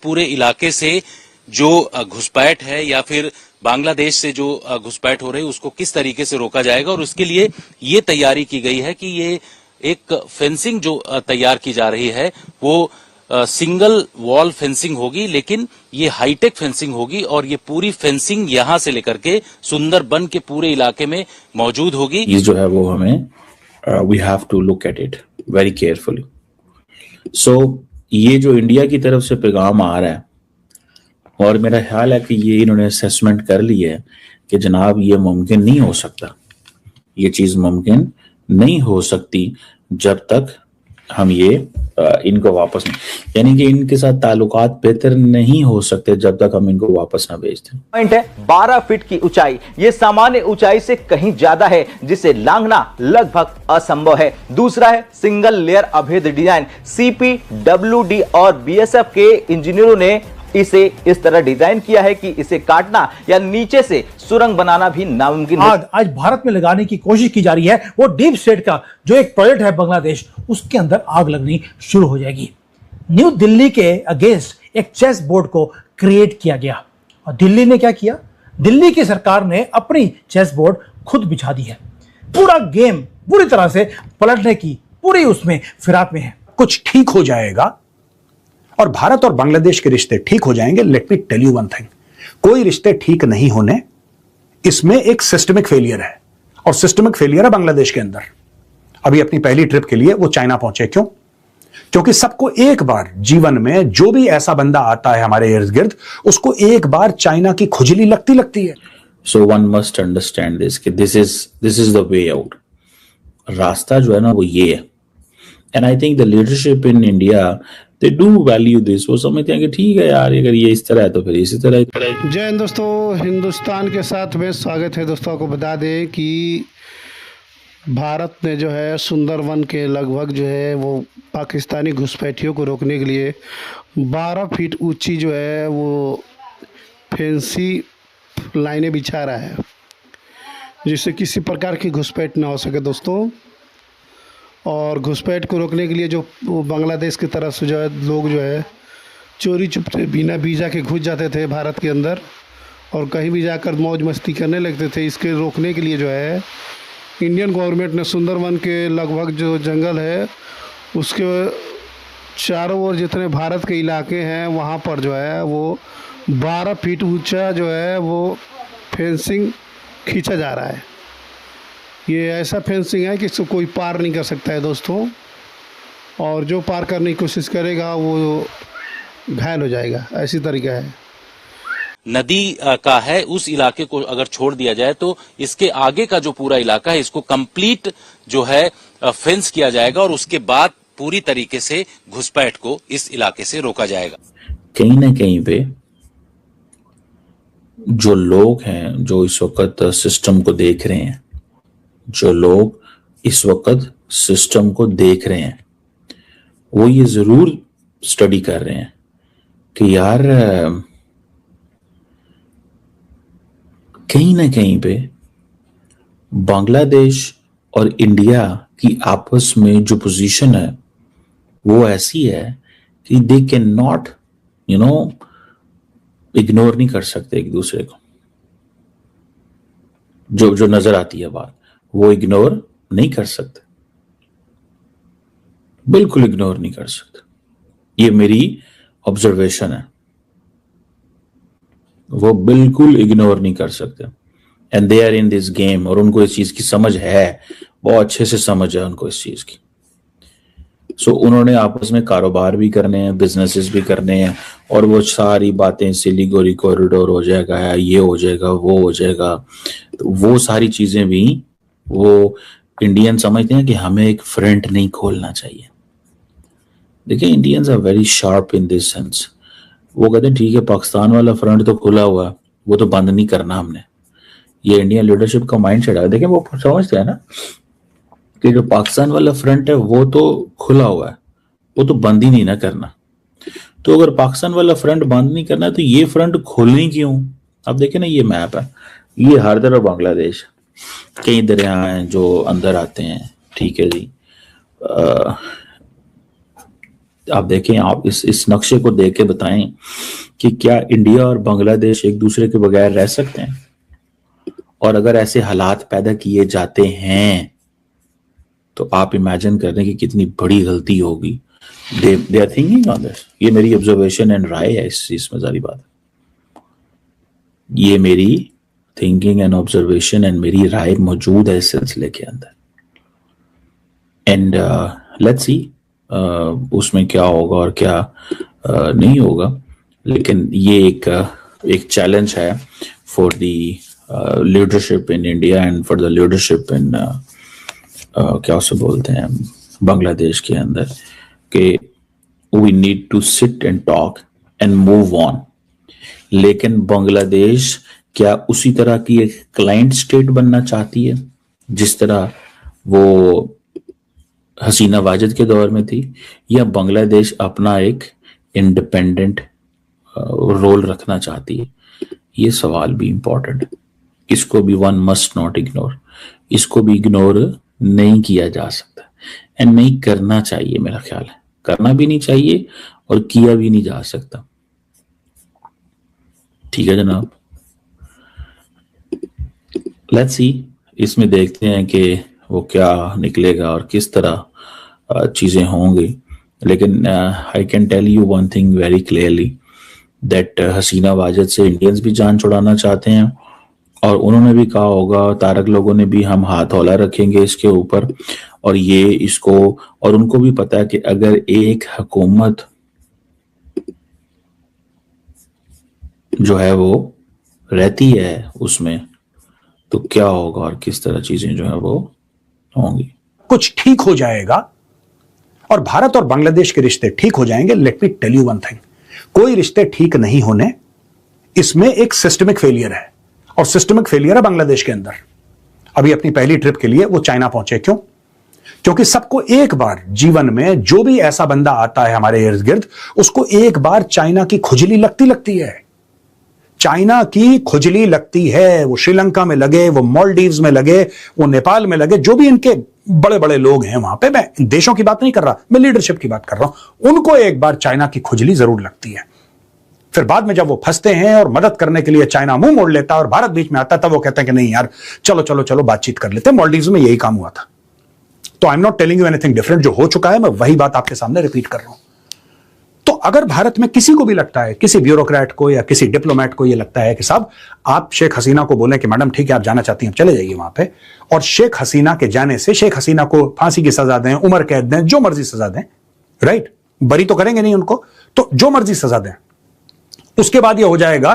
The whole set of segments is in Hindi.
पूरे इलाके से जो घुसपैठ है या फिर बांग्लादेश से जो घुसपैठ हो रही है उसको किस तरीके से रोका जाएगा। और उसके लिए ये तैयारी की गई है कि ये एक फेंसिंग जो तैयार की जा रही है वो सिंगल वॉल फेंसिंग होगी, लेकिन ये हाईटेक फेंसिंग होगी और ये पूरी फेंसिंग यहां से लेकर के सुंदरबन के पूरे इलाके में मौजूद होगी। ये जो है वो हमें we have to look at it very carefully. So ये जो इंडिया की तरफ से पैगाम आ रहा है, और मेरा ख्याल है कि ये इन्होंने असेसमेंट कर ली है कि जनाब ये मुमकिन नहीं हो सकता, ये चीज मुमकिन नहीं हो सकती जब तक हम ये इनको वापस नहीं, यानी कि इनके साथ ताल्लुकात बेहतर नहीं हो सकते जब तक हम इनको वापस ना भेज दें। पॉइंट है 12 फीट की ऊंचाई, ये सामान्य ऊंचाई से कहीं ज्यादा है जिसे लांघना लगभग असंभव है। दूसरा है सिंगल लेयर अभेद डिजाइन। CPWD और BSF के इंजीनियरों ने इसे इस तरह डिजाइन किया है कि इसे काटना या नीचे से सुरंग बनाना भी नामुमकिन है। आज भारत में लगाने की कोशिश की जा रही है, वो डीप स्टेट का जो एक प्रोजेक्ट है बांग्लादेश, उसके अंदर आग लगनी शुरू हो जाएगी। न्यू दिल्ली के अगेंस्ट एक चेस बोर्ड को क्रिएट किया गया और दिल्ली ने क्या किया, दिल्ली की सरकार ने अपनी चेस बोर्ड खुद बिछा दी है। पूरा गेम पूरी तरह से पलटने की पूरी उसमें फिराक में है। कुछ ठीक हो जाएगा और भारत और बांग्लादेश के रिश्ते ठीक हो जाएंगे। Let me tell you one thing, कोई रिश्ते ठीक नहीं होने, इसमें एक सिस्टमिक फेलियर है और सिस्टमिक फेलियर है बांग्लादेश के अंदर। अभी अपनी पहली ट्रिप के लिए वो चाइना पहुंचे, क्यों? क्योंकि सबको एक बार जीवन में जो भी ऐसा बंदा आता है हमारे इर्द गिर्द, उसको एक बार चाइना की खुजली लगती है। So one must understand this कि this is the way out. रास्ता जो है ना वो ये है। And I think the leadership in India they do value this. वो समझते हैं कि ठीक है यार, अगर ये इस तरह है तो फिर इसी तरह। जय हिंद दोस्तों, हिंदुस्तान के साथ में स्वागत है। दोस्तों को बता दें कि भारत ने जो है सुंदरवन के लगभग जो है वो पाकिस्तानी घुसपैठियों को रोकने के लिए 12 फीट ऊंची जो है वो फेंसी लाइनें बिछा रहा है, जिससे किसी प्रकार की घुसपैठ ना हो सके दोस्तों। और घुसपैठ को रोकने के लिए जो बांग्लादेश की तरफ से जो है लोग जो है चोरी चुपके बिना वीज़ा के घुस जाते थे भारत के अंदर और कहीं भी जाकर मौज मस्ती करने लगते थे, इसके रोकने के लिए जो है इंडियन गवर्नमेंट ने सुंदरवन के लगभग जो जंगल है उसके चारों ओर जितने भारत के इलाके हैं वहाँ पर जो है वो 12 फीट ऊंचा जो है वो फेंसिंग खींचा जा रहा है। ये ऐसा फेंसिंग है कि इसको कोई पार नहीं कर सकता है दोस्तों, और जो पार करने की कोशिश करेगा वो घायल हो जाएगा, ऐसी तरीका है। नदी का है, उस इलाके को अगर छोड़ दिया जाए तो इसके आगे का जो पूरा इलाका है इसको कंप्लीट जो है फेंस किया जाएगा और उसके बाद पूरी तरीके से घुसपैठ को इस इलाके से रोका जाएगा। कहीं ना कहीं पे जो लोग हैं जो इस वक्त सिस्टम को देख रहे हैं, जो लोग इस वक्त सिस्टम को देख रहे हैं, वो ये जरूर स्टडी कर रहे हैं कि यार कहीं ना कहीं पे बांग्लादेश और इंडिया की आपस में जो पोजीशन है वो ऐसी है कि दे कैन नॉट इग्नोर नहीं कर सकते एक दूसरे को। जो नजर आती है बात वो इग्नोर नहीं कर सकते, बिल्कुल इग्नोर नहीं कर सकते। ये मेरी ऑब्जर्वेशन है, वो बिल्कुल इग्नोर नहीं कर सकते। And they are in this game, और उनको इस चीज की समझ है, बहुत अच्छे से समझ है उनको इस चीज की। सो उन्होंने आपस में कारोबार भी करने हैं, बिजनेसेस भी करने हैं, और वो सारी बातें सिलीगुड़ी कॉरिडोर हो जाएगा, ये हो जाएगा, वो हो जाएगा, तो वो सारी चीजें भी वो इंडियन समझते हैं कि हमें एक फ्रंट नहीं खोलना चाहिए। देखिए Indians are very sharp in this sense. वो कहते हैं ठीक है पाकिस्तान वाला फ्रंट तो खुला हुआ है, वो तो बंद नहीं करना हमने। ये इंडियन लीडरशिप का माइंड सेट है। देखिए वो समझते हैं ना कि जो पाकिस्तान वाला फ्रंट है वो तो खुला हुआ है, वो तो बंद ही नहीं ना करना। तो अगर पाकिस्तान वाला फ्रंट बंद नहीं करना तो ये फ्रंट खोलनी क्यों? अब देखिए ना ये मैप है, ये हर तरफ बांग्लादेश, कई दरिया हैं जो अंदर आते हैं, ठीक है जी। आप देखें, आप इस नक्शे को देख के बताएं कि क्या इंडिया और बांग्लादेश एक दूसरे के बगैर रह सकते हैं? और अगर ऐसे हालात पैदा किए जाते हैं तो आप इमेजिन कर रहे हैं कि कितनी बड़ी गलती होगी। They are thinking on this. ये मेरी ऑब्जर्वेशन एंड राय है इस चीज में, सारी बात। ये मेरी थिंकिंग एंड ऑब्जर्वेशन एंड मेरी राय मौजूद है इस सिलसिले के अंदर। एंड लेट्स सी उसमें क्या होगा और क्या नहीं होगा, लेकिन ये एक चैलेंज है for the leadership in India and for the leadership in क्या उसे बोलते हैं बांग्लादेश के अंदर, कि we need to sit and talk and move on. लेकिन बांग्लादेश क्या उसी तरह की एक क्लाइंट स्टेट बनना चाहती है जिस तरह वो हसीना वाजिद के दौर में थी, या बांग्लादेश अपना एक इंडिपेंडेंट रोल रखना चाहती है? ये सवाल भी इंपॉर्टेंट है। इसको भी वन मस्ट नॉट इग्नोर। इसको भी इग्नोर नहीं किया जा सकता एंड नहीं करना चाहिए। मेरा ख्याल है करना भी नहीं चाहिए और किया भी नहीं जा सकता। ठीक है जनाब, लेट्स सी, इसमें देखते हैं कि वो क्या निकलेगा और किस तरह चीजें होंगी। लेकिन I can tell you one thing very clearly that Hasina Wajid से इंडियंस भी जान छुड़ाना चाहते हैं, और उन्होंने भी कहा होगा, तारक लोगों ने भी, हम हाथ हौला रखेंगे इसके ऊपर। और ये इसको, और उनको भी पता है कि अगर एक हुकूमत जो है वो रहती है उसमें तो क्या होगा और किस तरह चीजें जो है वो होंगी। कुछ ठीक हो जाएगा और भारत और बांग्लादेश के रिश्ते ठीक हो जाएंगे। Let me tell you one thing, कोई रिश्ते ठीक नहीं होने, इसमें एक सिस्टमिक फेलियर है, और सिस्टमिक फेलियर है बांग्लादेश के अंदर। अभी अपनी पहली ट्रिप के लिए वो चाइना पहुंचे। क्यों? क्योंकि सबको एक बार जीवन में जो भी ऐसा बंदा आता है हमारे इर्द गिर्द, उसको एक बार चाइना की खुजली लगती है। चाइना की खुजली लगती है। वो श्रीलंका में लगे, वो मालदीव्स में लगे, वो नेपाल में लगे, जो भी इनके बड़े बड़े लोग हैं वहां पे, मैं देशों की बात नहीं कर रहा, मैं लीडरशिप की बात कर रहा हूं, उनको एक बार चाइना की खुजली जरूर लगती है। फिर बाद में जब वो फंसते हैं और मदद करने के लिए चाइना मुंह मोड़ लेता है और भारत बीच में आता है, तब वो कहते हैं कि नहीं यार, चलो चलो चलो बातचीत कर लेते हैं। मालदीव्स में यही काम हुआ था। तो I am not telling you anything different, जो हो चुका है मैं वही बात आपके सामने रिपीट कर रहा हूं। तो अगर भारत में किसी को भी लगता है, किसी ब्यूरोक्रेट को या किसी डिप्लोमेट को यह लगता है कि साहब आप शेख हसीना को बोलें कि मैडम ठीक है आप जाना चाहती हैं, चले जाइए वहां पे, और शेख हसीना के जाने से शेख हसीना को फांसी की सजा दें, उम्र कैद दें, जो मर्जी सजा दें, राइट, बरी तो करेंगे नहीं उनको, तो जो मर्जी सजा दें, उसके बाद यह हो जाएगा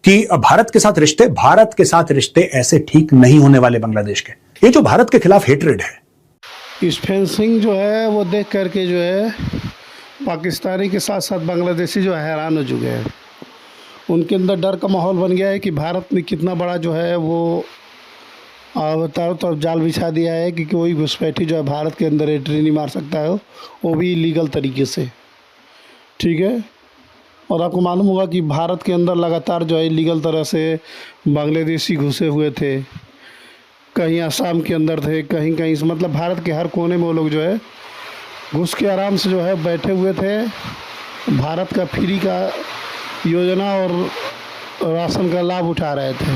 कि भारत के साथ रिश्ते ऐसे ठीक नहीं होने वाले बांग्लादेश के। ये जो भारत के खिलाफ हेट्रेड है, इस फेंसिंग जो है वो देख करके जो है पाकिस्तानी के साथ साथ बांग्लादेशी जो है हैरान हो चुके हैं। उनके अंदर डर का माहौल बन गया है कि भारत ने कितना बड़ा जो है वो चारों तरफ जाल बिछा दिया है कि कोई घुसपैठी जो है भारत के अंदर एंट्री नहीं मार सकता है, वो भी लीगल तरीके से। ठीक है, और आपको मालूम होगा कि भारत के अंदर लगातार जो है लीगल तरह से बांग्लादेशी घुसे हुए थे, कहीं असम के अंदर थे, कहीं कहीं, मतलब भारत के हर कोने में वो लोग जो है घुस के आराम से जो है बैठे हुए थे। भारत का फ्री का योजना और राशन का लाभ उठा रहे थे।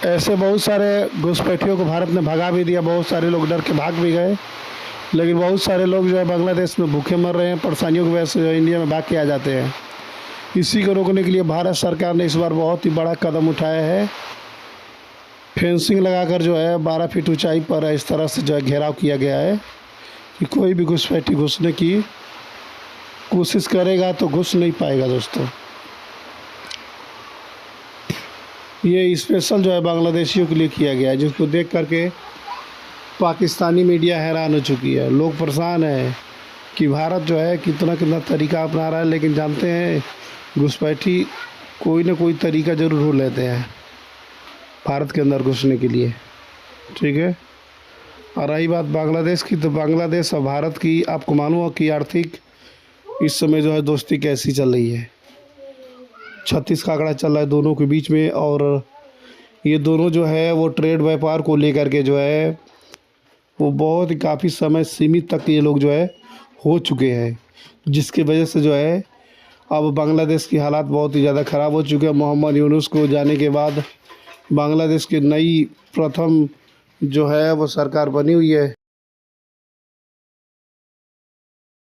ऐसे बहुत सारे घुसपैठियों को भारत ने भगा भी दिया, बहुत सारे लोग डर के भाग भी गए, लेकिन बहुत सारे लोग जो है बांग्लादेश में भूखे मर रहे हैं, परेशानियों की वजह से जो इंडिया में भाग के आ जाते हैं। इसी को रोकने के लिए भारत सरकार ने इस बार बहुत ही बड़ा कदम उठाया है। फेंसिंग लगाकर जो है 12 फीट ऊंचाई पर इस तरह से जो है घेराव किया गया है कि कोई भी घुसपैठी घुसने की कोशिश करेगा तो घुस नहीं पाएगा। दोस्तों, ये स्पेशल जो है बांग्लादेशियों के लिए किया गया है, जिसको देख करके पाकिस्तानी मीडिया हैरान हो चुकी है। लोग परेशान हैं कि भारत जो है कितना तरीका अपना रहा है, लेकिन जानते हैं घुसपैठी कोई ना कोई तरीका ज़रूर ढूंढ लेते हैं भारत के अंदर घुसने के लिए। ठीक है, और रही बात बांग्लादेश की, तो बांग्लादेश और भारत की आपको मालूम हो कि आर्थिक इस समय जो है दोस्ती कैसी चल रही है। 36 का आंकड़ा चल रहा है दोनों के बीच में, और ये दोनों जो है वो ट्रेड व्यापार को लेकर के जो है वो बहुत ही काफ़ी समय सीमित तक ये लोग जो है हो चुके हैं, जिसकी वजह से जो है अब बांग्लादेश की हालात बहुत ही ज़्यादा ख़राब हो चुके हैं। मोहम्मद यूनुस को जाने के बाद बांग्लादेश की नई प्रथम जो है वो सरकार बनी हुई है।